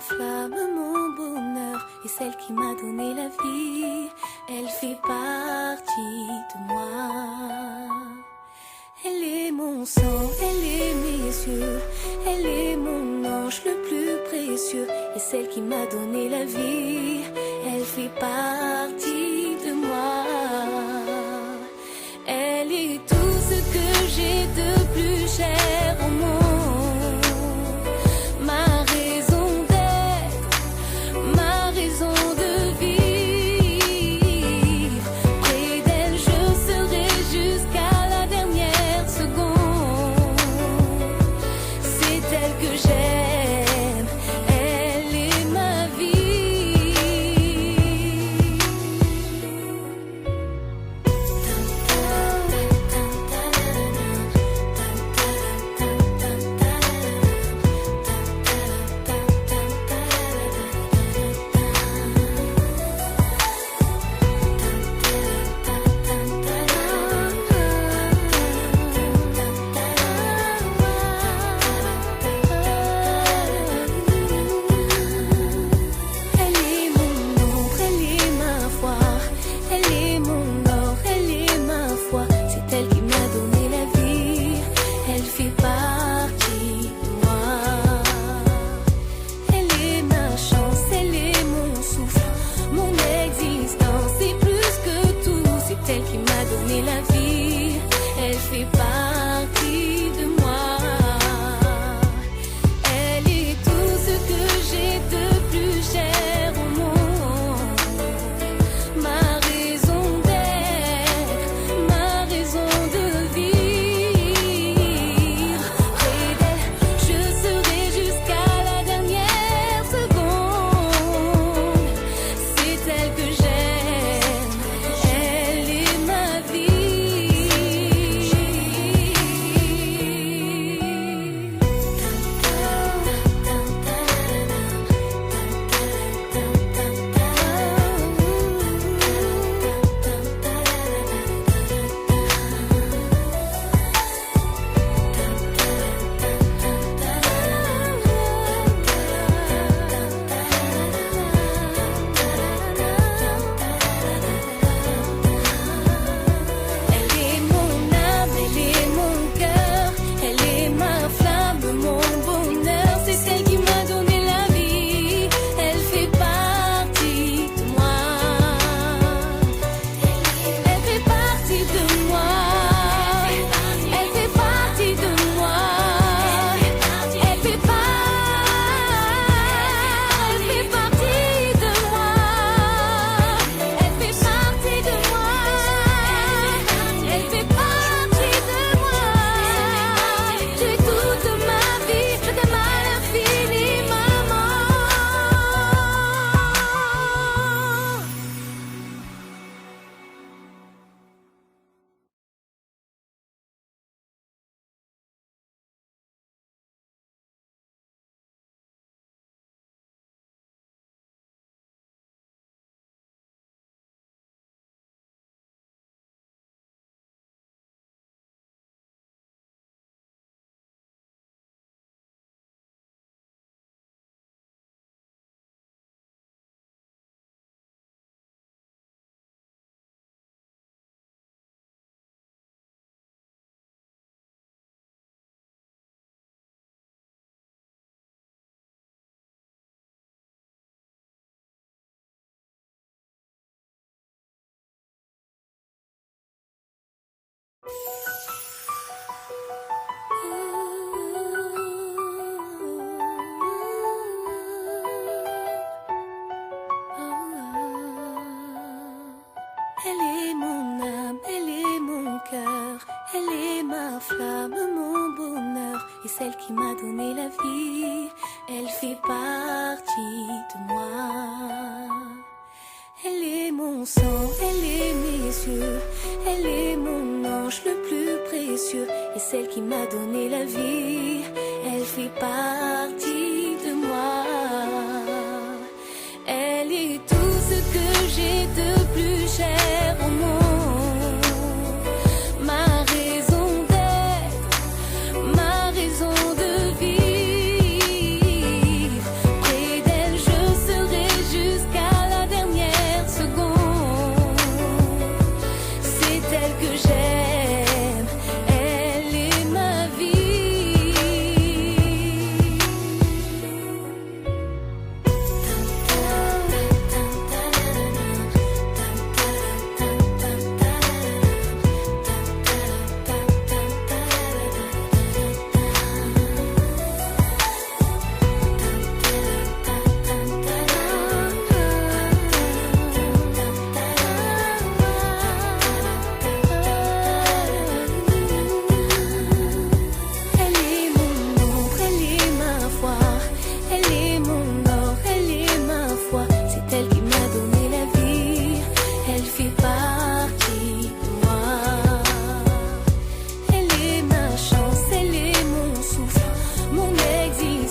flamme, mon bonheur, et celle qui m'a donné la vie. Elle fait partie de moi. Elle est mon sang, elle est mes yeux, elle est mon ange le plus précieux, et celle qui m'a donné la vie. Elle fait partie de moi. Elle est tout ce que j'ai de plus cher au monde. Ma raison d'être, ma raison de vivre. Près d'elle je serai jusqu'à la dernière seconde. C'est elle que j'aime, elle est ma vie. Elle est mon ombre, elle est ma foi, elle est mon or, elle est ma foi. C'est elle qui m'a donné la vie, elle fait partie de moi. Elle est ma chance, elle est mon souffle, mon existence, c'est plus que tout. C'est elle qui m'a donné la vie, elle fait partie de moi. Elle est tout ce que j'ai de plus cher au monde. Ma raison d'être, ma raison de vivre. Près d'elle, je serai jusqu'à la dernière seconde. C'est elle que j'aime, elle est ma vie. Elle est mon âme, elle est mon cœur, elle est ma flamme, mon bonheur. C'est celle qui m'a donné la vie, elle fait partie de moi. Elle fait partie de moi. Elle fait partie de moi. Elle fait partie de moi. Elle fait partie de moi. Elle fait partie de moi. Tu es toute ma vie, je t'aime à l'infini, maman. Elle est mon âme, elle est mon cœur, elle est ma flamme, mon bonheur, et celle qui m'a donné la vie. Elle fait partie de moi. Elle est mon sang, elle est mes yeux, elle est mon ange le plus précieux, et celle qui m'a donné la vie. Elle fait partie de moi. Elle est tout ce que j'ai de plus cher au monde. Ma raison d'être, ma raison de vivre. Près d'elle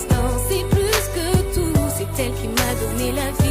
existence. C'est plus que tout, c'est elle qui m'a donné la vie.